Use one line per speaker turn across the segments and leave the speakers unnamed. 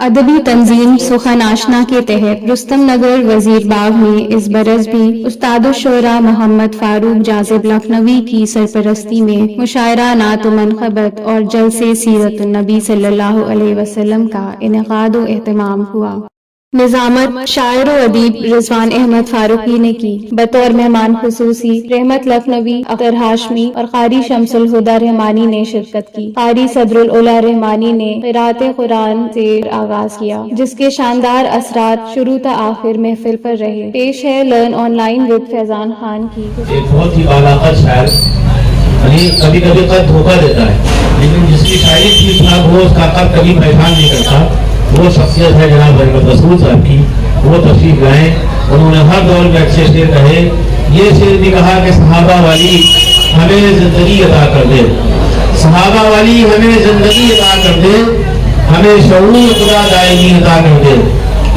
ادبی تنظیم سخن آشنا کے تحت رستم نگر وزیر باغ میں اس برس بھی استاد الشعراء محمد فاروق جاذب لکھنوی کی سرپرستی میں مشاعرہ نعت و منقبت اور جلسے سیرت النبی صلی اللہ علیہ وسلم کا انعقاد و اہتمام ہوا۔ نظامت شاعر و ادیب رضوان احمد فاروقی نے کی۔ بطور مہمان خصوصی رحمت لکھنوی، اختر ہاشمی اور قاری شمس الہدیٰ رحمانی نے شرکت کی۔ قاری صدر العلا رحمانی نے قرأت قرآن سے آغاز کیا، جس کے شاندار اثرات شروع تا آخر محفل پر رہے۔ پیش ہے لرن آن لائن ود فیضان خان کی
ایک بہت ہی بالاخر شاعر، کبھی کبھی قد دھوکہ دیتا ہے، لیکن جس کی شاعری ٹھیک ٹھاک ہو اس کا قد کبھی پریشان نہیں کرتا۔ وہ شخصیت ہے جناب رحمت رسول صاحب کی۔ وہ تشریف لائے، انہوں نے ہر دور میں اچھے شعر کہے۔ یہ شعر بھی کہا کہ صحابہ والی ہمیں زندگی عطا کر دے، صحابہ والی ہمیں زندگی عطا کر دے، ہمیں شعور خدا دائمی عطا کر دے۔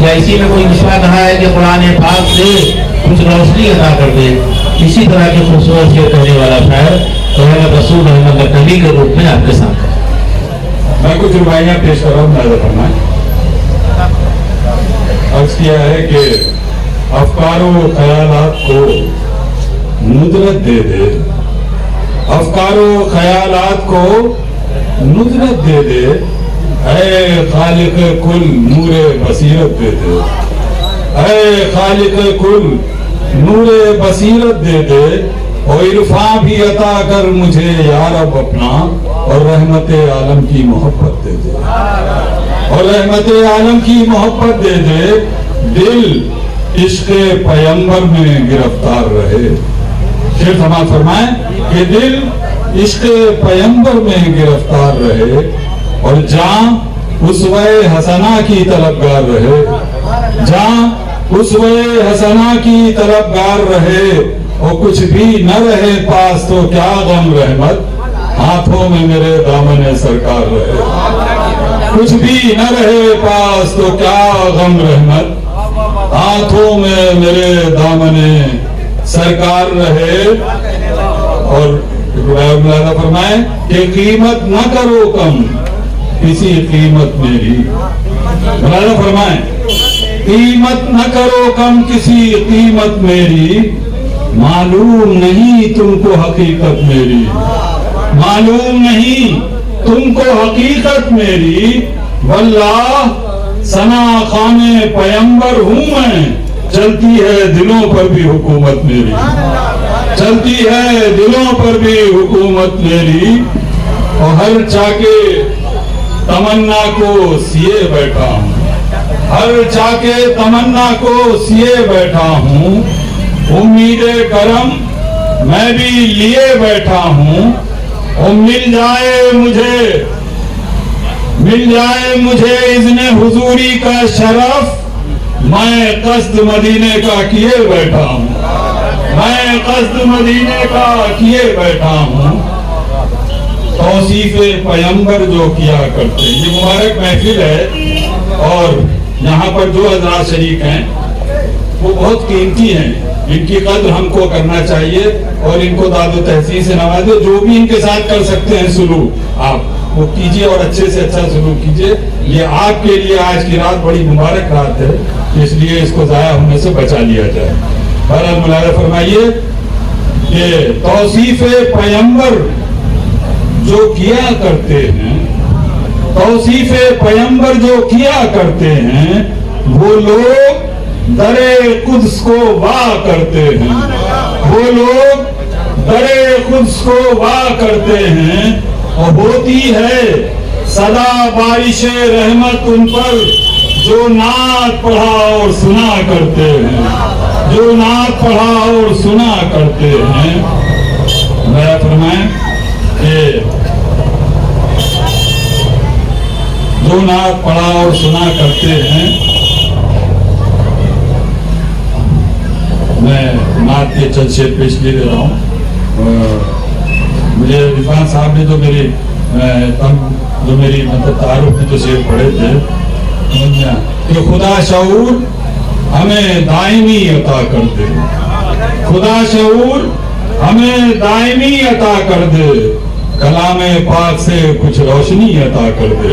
یا اسی میں کوئی مشرا کہا ہے کہ قرآن پاک سے کچھ روشنی عطا کر دے۔ اسی طرح کے خوبصورت شعر کہنے والا شاعر رحمت رسول رحمت لکھنوی کے روپ میں آپ کے ساتھ
میں کچھ روایاں پیش کر رہا ہوں، نظر فرمائیں۔ عرض کیا ہے کہ افکار و خیالات کو ندرت دے دے، افکار و خیالات کو ندرت دے دے، اے خالق کل نور بصیرت دے دے، اے خالق کل نور بصیرت دے دے، اور عرفاں بھی عطا کر مجھے یا رب اپنا، اور رحمت عالم کی محبت دے دے، اور رحمت عالم کی محبت دے دے۔ دل عشق پیمبر میں گرفتار رہے، شعر سماعت فرمائیں کہ دل عشق پیمبر میں گرفتار رہے، اور جاں اسوہ حسنہ کی طلبگار رہے، جاں اسوہ حسنہ کی طلبگار رہے، اور کچھ بھی نہ رہے پاس تو کیا غم رحمت، ہاتھوں میں میرے دامن سرکار رہے، کچھ بھی نہ رہے پاس تو کیا غم رحمت، ہاتھوں میں میرے دامن سرکار رہے۔ اور ملاحظہ فرمائیں کہ قیمت نہ کرو کم کسی قیمت میری، ملاحظہ فرمائیں قیمت نہ کرو کم کسی قیمت میری، معلوم نہیں تم کو حقیقت میری، معلوم نہیں تم کو حقیقت میری، واللہ ثنا خوان پیمبر ہوں میں، چلتی ہے دلوں پر بھی حکومت میری، چلتی ہے دلوں پر بھی حکومت میری، اور ہر چاکے تمنا کو سیے بیٹھا ہوں، ہر چاکے تمنا کو سیے بیٹھا ہوں، امید کرم میں بھی لیے بیٹھا ہوں، اور مل جائے مجھے اذن حضوری کا شرف، میں قصد مدینے کا کیے بیٹھا ہوں، میں قصد مدینے کا کیے بیٹھا ہوں۔ توصیف پیمبر جو کیا کرتے، یہ مبارک محفل ہے، اور یہاں پر جو حضرات شریک ہیں وہ بہت قیمتی ہیں، ان کی قدر ہم کو کرنا چاہیے، اور ان کو داد و تحسین سے نوازے۔ جو بھی ان کے ساتھ کر سکتے ہیں سلوک آپ وہ کیجئے، اور اچھے سے اچھا سلوک کیجئے۔ یہ آپ کے لیے آج کی رات بڑی مبارک رات ہے، اس لیے اس کو ضائع ہونے سے بچا لیا جائے۔ بہرحال ملاحظہ فرمائیے کہ توصیف پیمبر جو کیا کرتے ہیں، توصیف پیمبر جو کیا کرتے ہیں، وہ لوگ در قدس کو وا کرتے ہیں، وہ لوگ در قدس کو وا کرتے ہیں، اور ہوتی ہے صدا بارش رحمت ان پر جو نعت پڑھا اور سنا کرتے ہیں، جو نعت پڑھا اور سنا کرتے ہیں۔ میرا فرمائیں کہ جو نعت پڑھا اور سنا کرتے ہیں، میں نعت کے چند شعر پیش کیے دے رہا ہوں۔ مجھے رضوان صاحب نے جو میری مطلب تعارف میں جو شعر پڑھے تھے کہ خدا شعور ہمیں دائمی عطا کر دے، خدا شعور ہمیں دائمی عطا کر دے، کلام پاک سے کچھ روشنی عطا کر دے،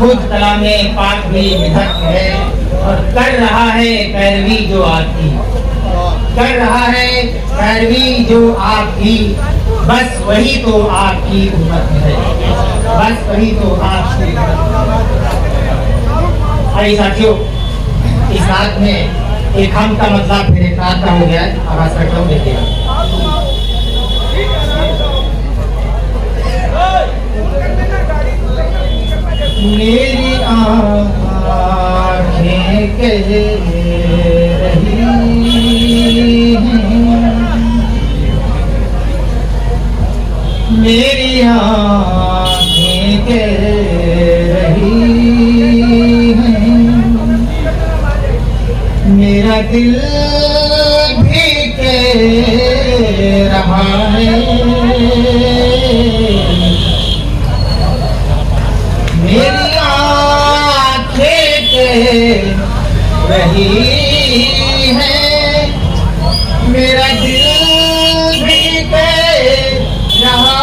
خود کلام پاک بھی مدح ہے اور کر رہا ہے پیروی جو آپ کی، کر رہا ہے پیروی جو آپ کی، بس وہی تو آپ کی امت ہے، بس وہی تو آپ کی امت ہے۔ آئیے ساتھیوں، اس رات میں ایک ہم کا مطلب پھر ایک رات کا ہو گیا ہے، آواز کرتا ہوں دیکھیے گا۔ میری آنکھیں کہہ رہی ہیں، میری آنکھیں کہہ رہی ہیں، میرا دل بھی کہہ رہا ہے، میری آنکھیں کہہ رہی ہیں، میرا دل بھی کہہ رہا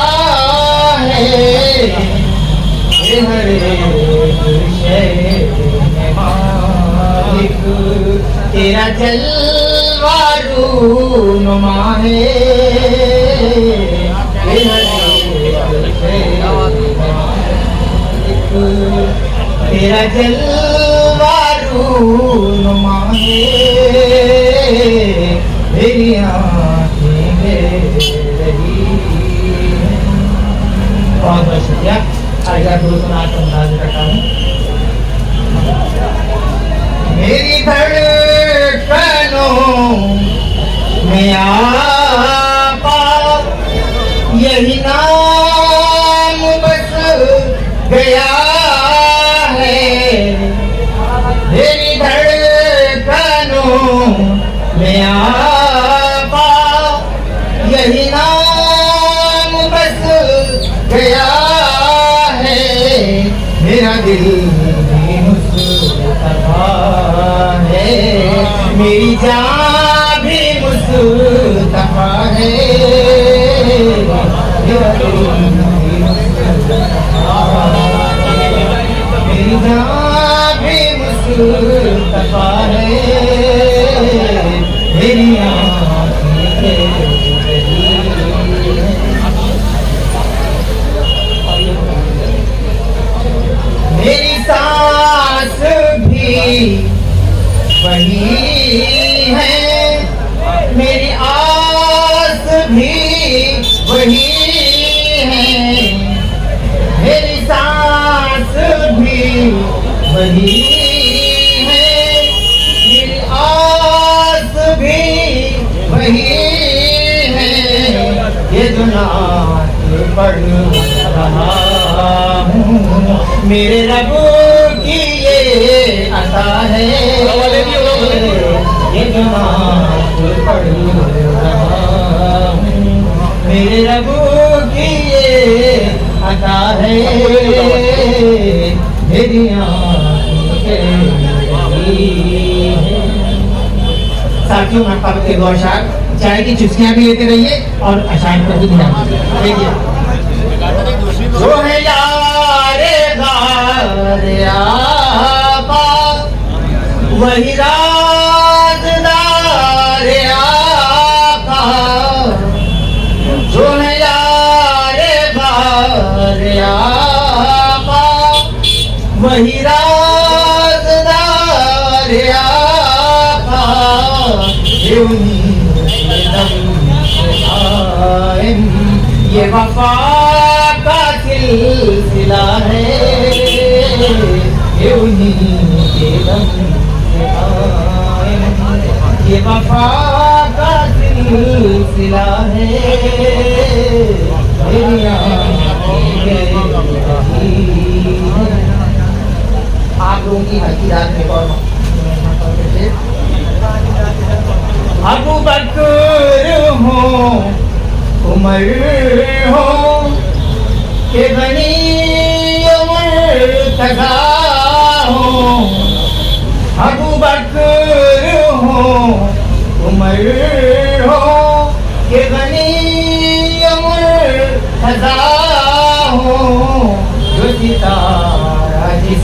ہے، کہ ہر ایک شے میں مالک تیرا جلوہ رونما ہے، کہ ہر ایک شے تیرا جلوہ رونما ہے، میری آنکھیں کہہ رہی ہیں۔ بہت بہت شکریہ۔ آئیے دوستوں آج کا انداز رکھا ہوں۔ میری دھڑکنوں میں آقا یہی نام بس گیا ہے، میری دھڑکنوں میں آقا یہی نام بس گیا ہے، میرا دل بھی مصطفیٰ ہے، میری جان بھی مصطفیٰ ہے، میرا دل بھی مصطفیٰ ہے، میری جان بھی مصطفیٰ ہے، میری آنکھیں کہہ رہی ہیں۔ میری سانس بھی وہی ہے، میری آس بھی وہی ہے، میری سانس بھی وہی ہے، میری آس بھی وہی ہے، یہ جو نعت پڑھ رہا ہوں میرے رب کی یہ عطا ہے، یہ جو نعت پڑھ رہا ہوں میرے رب کی یہ عطا ہے، میری آنکھیں کہہ رہی ہیں۔ ساتھیوں محبت کے دو اشعار، چائے کی چسکیاں بھی لیتے رہیے اور اشعار پر بھی دھیان دیجیے۔ دیکھیے، جو ہے یار غار آقا وہی رازدار آقا، جو ہے یار غار آقا وہی رازدار آقا، یہ انہیں کے دم سے قائم یہ وفا کا سلسلہ ہے، یہ انہیں کے دم سے قائم یہ وفا کا سلسلہ ہے، میری آنکھیں کہہ رہی ہیں۔ آپ لوگوں کی ہلکی رات میں اور ابو بکر ہوں عمر ہوں کہ بنی مرتضیٰ ہوں، ابو بکر ہوں عمر ہوں کہ بنی مرتضیٰ ہوں، جو ستارہ جس